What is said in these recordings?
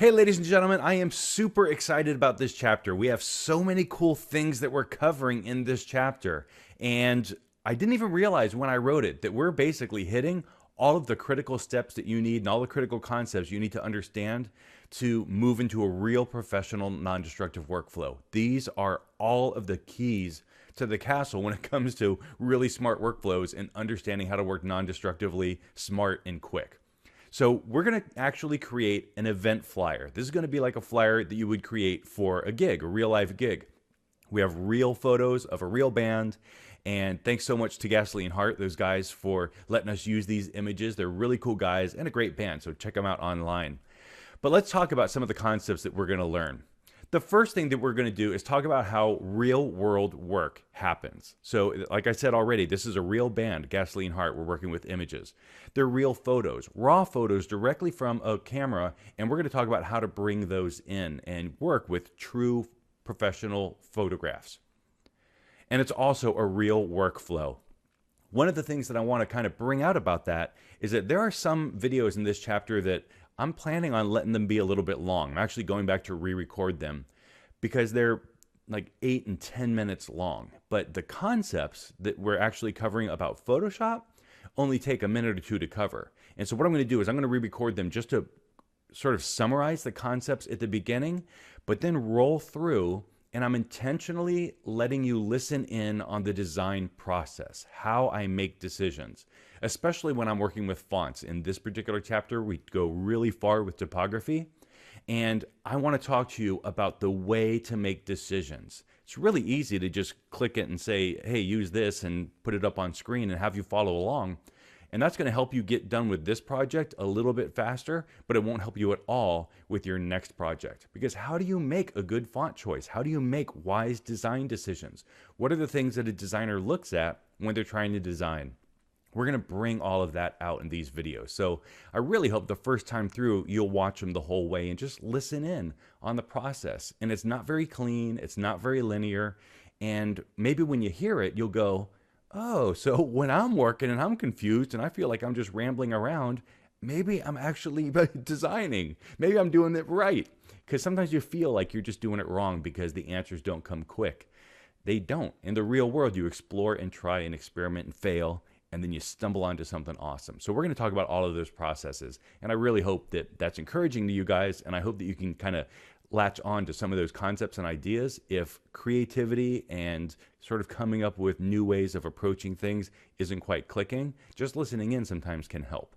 Hey, ladies and gentlemen, I am super excited about this chapter. We have so many cool things that we're covering in this chapter. And I didn't even realize when I wrote it that we're basically hitting all of the critical steps that you need and all the critical concepts you need to understand to move into a real professional non destructive workflow. These are all of the keys to the castle when it comes to really smart workflows and understanding how to work non destructively, smart, and quick. So we're going to actually create an event flyer. This is going to be like a flyer that you would create for a gig, a real life gig. We have real photos of a real band. And thanks so much to Gasoline Heart, those guys, for letting us use these images. They're really cool guys and a great band, so check them out online. But let's talk about some of the concepts that we're going to learn. The first thing that we're going to do is talk about how real world work happens. So, like I said already, this is a real band, Gasoline Heart. We're working with images. They're real photos, raw photos directly from a camera, and we're going to talk about how to bring those in and work with true professional photographs. And it's also a real workflow. One of the things that I want to kind of bring out about that is that there are some videos in this chapter that I'm planning on letting them be a little bit long. I'm actually going back to re-record them because they're like 8 and 10 minutes long. But the concepts that we're actually covering about Photoshop only take a minute or two to cover. And so what I'm going to do is I'm going to re-record them just to sort of summarize the concepts at the beginning, but then roll through, and I'm intentionally letting you listen in on the design process, how I make decisions, especially when I'm working with fonts. In this particular chapter, we go really far with typography, and I want to talk to you about the way to make decisions. It's really easy to just click it and say, hey, use this and put it up on screen and have you follow along. And that's going to help you get done with this project a little bit faster, but it won't help you at all with your next project. Because how do you make a good font choice? How do you make wise design decisions? What are the things that a designer looks at when they're trying to design? We're going to bring all of that out in these videos. So I really hope the first time through, you'll watch them the whole way and just listen in on the process. And it's not very clean. It's not very linear. And maybe when you hear it, you'll go, oh, so when I'm working and I'm confused and I feel like I'm just rambling around, maybe I'm actually designing. Maybe I'm doing it right. Because sometimes you feel like you're just doing it wrong because the answers don't come quick. They don't. In the real world, you explore and try and experiment and fail, and then you stumble onto something awesome. So we're going to talk about all of those processes. And I really hope that that's encouraging to you guys. And I hope that you can kind of latch on to some of those concepts and ideas if creativity and sort of coming up with new ways of approaching things isn't quite clicking. Just listening in sometimes can help.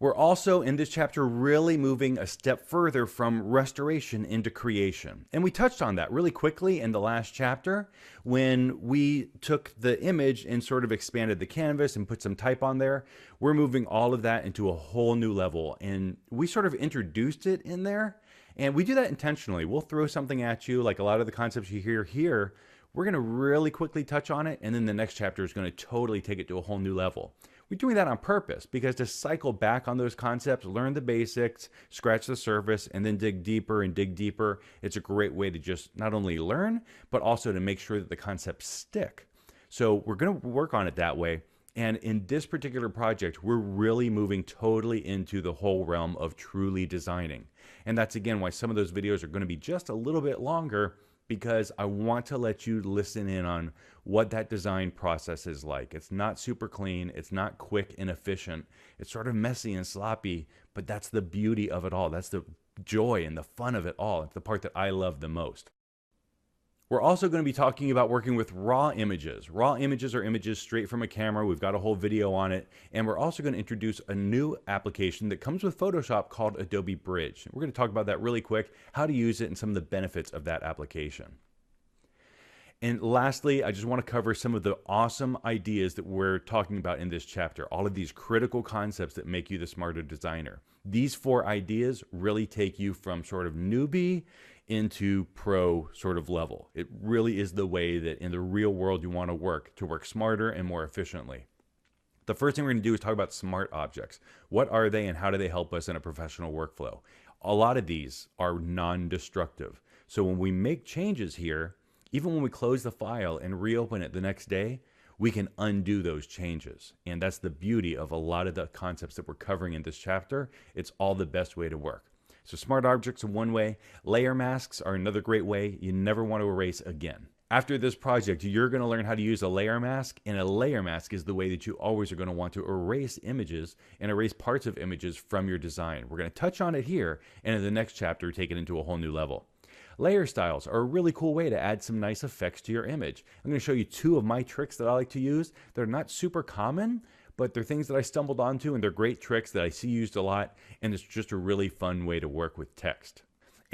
We're also in this chapter really moving a step further from restoration into creation. And we touched on that really quickly in the last chapter when we took the image and sort of expanded the canvas and put some type on there. We're moving all of that into a whole new level. And we sort of introduced it in there. And we do that intentionally. We'll throw something at you, like a lot of the concepts you hear here. We're going to really quickly touch on it, and then the next chapter is going to totally take it to a whole new level. We're doing that on purpose because to cycle back on those concepts, learn the basics, scratch the surface, and then dig deeper and dig deeper. It's a great way to just not only learn, but also to make sure that the concepts stick. So we're going to work on it that way. And in this particular project, we're really moving totally into the whole realm of truly designing. And that's again why some of those videos are going to be just a little bit longer, because I want to let you listen in on what that design process is like. It's not super clean. It's not quick and efficient. It's sort of messy and sloppy, but that's the beauty of it all. That's the joy and the fun of it all. It's the part that I love the most. We're also going to be talking about working with raw images. Raw images are images straight from a camera. We've got a whole video on it. And we're also going to introduce a new application that comes with Photoshop called Adobe Bridge. We're going to talk about that really quick, how to use it, and some of the benefits of that application. And lastly, I just want to cover some of the awesome ideas that we're talking about in this chapter, all of these critical concepts that make you the smarter designer. These 4 ideas really take you from sort of newbie into pro sort of level. It really is the way that in the real world you want to work smarter and more efficiently. The first thing we're going to do is talk about smart objects. What are they and how do they help us in a professional workflow? A lot of these are non-destructive. So when we make changes here, even when we close the file and reopen it the next day, we can undo those changes. And that's the beauty of a lot of the concepts that we're covering in this chapter. It's all the best way to work. So smart objects are one way. Layer masks are another great way you never want to erase again. After this project, you're going to learn how to use a layer mask, and a layer mask is the way that you always are going to want to erase images and erase parts of images from your design. We're going to touch on it here, and in the next chapter, take it into a whole new level. Layer styles are a really cool way to add some nice effects to your image. I'm going to show you 2 of my tricks that I like to use. They're not super common, but they're things that I stumbled onto, and they're great tricks that I see used a lot, and it's just a really fun way to work with text.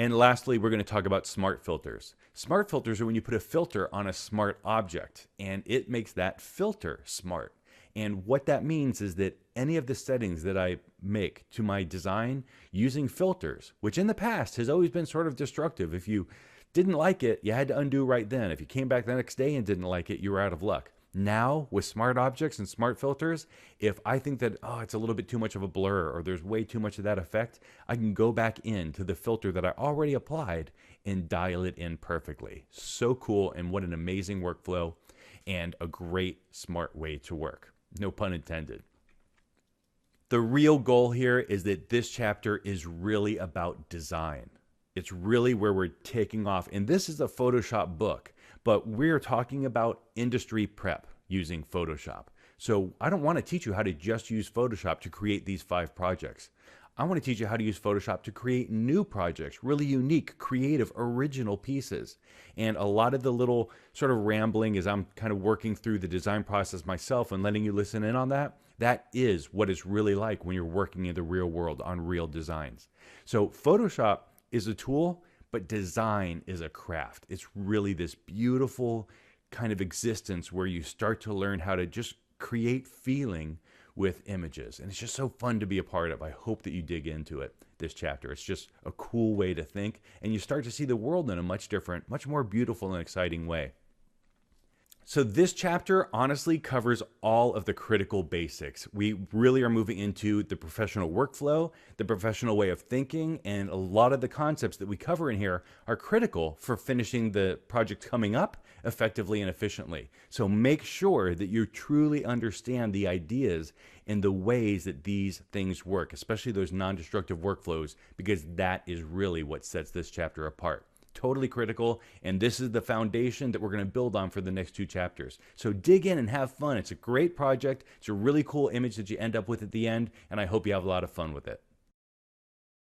And lastly, we're going to talk about smart filters. Smart filters are when you put a filter on a smart object, and it makes that filter smart. And what that means is that any of the settings that I make to my design using filters, which in the past has always been sort of destructive. If you didn't like it, you had to undo right then. If you came back the next day and didn't like it, you were out of luck. Now, with smart objects and smart filters, if I think that, it's a little bit too much of a blur or there's way too much of that effect, I can go back into the filter that I already applied and dial it in perfectly. So cool, and what an amazing workflow and a great smart way to work. No pun intended. The real goal here is that this chapter is really about design. It's really where we're taking off. And this is a Photoshop book, but we're talking about industry prep using Photoshop. So I don't want to teach you how to just use Photoshop to create these 5 projects. I want to teach you how to use Photoshop to create new projects, really unique, creative, original pieces. And a lot of the little sort of rambling as I'm kind of working through the design process myself and letting you listen in on that, that is what it's really like when you're working in the real world on real designs. So Photoshop is a tool, but design is a craft. It's really this beautiful kind of existence where you start to learn how to just create feeling with images. And it's just so fun to be a part of. I hope that you dig into it, this chapter. It's just a cool way to think, and you start to see the world in a much different, much more beautiful and exciting way. So this chapter honestly covers all of the critical basics. We really are moving into the professional workflow, the professional way of thinking, and a lot of the concepts that we cover in here are critical for finishing the project coming up effectively and efficiently. So make sure that you truly understand the ideas and the ways that these things work, especially those non-destructive workflows, because that is really what sets this chapter apart. Totally critical, and this is the foundation that we're going to build on for the next 2 chapters. So dig in and have fun. It's a great project. It's a really cool image that you end up with at the end, and I hope you have a lot of fun with it.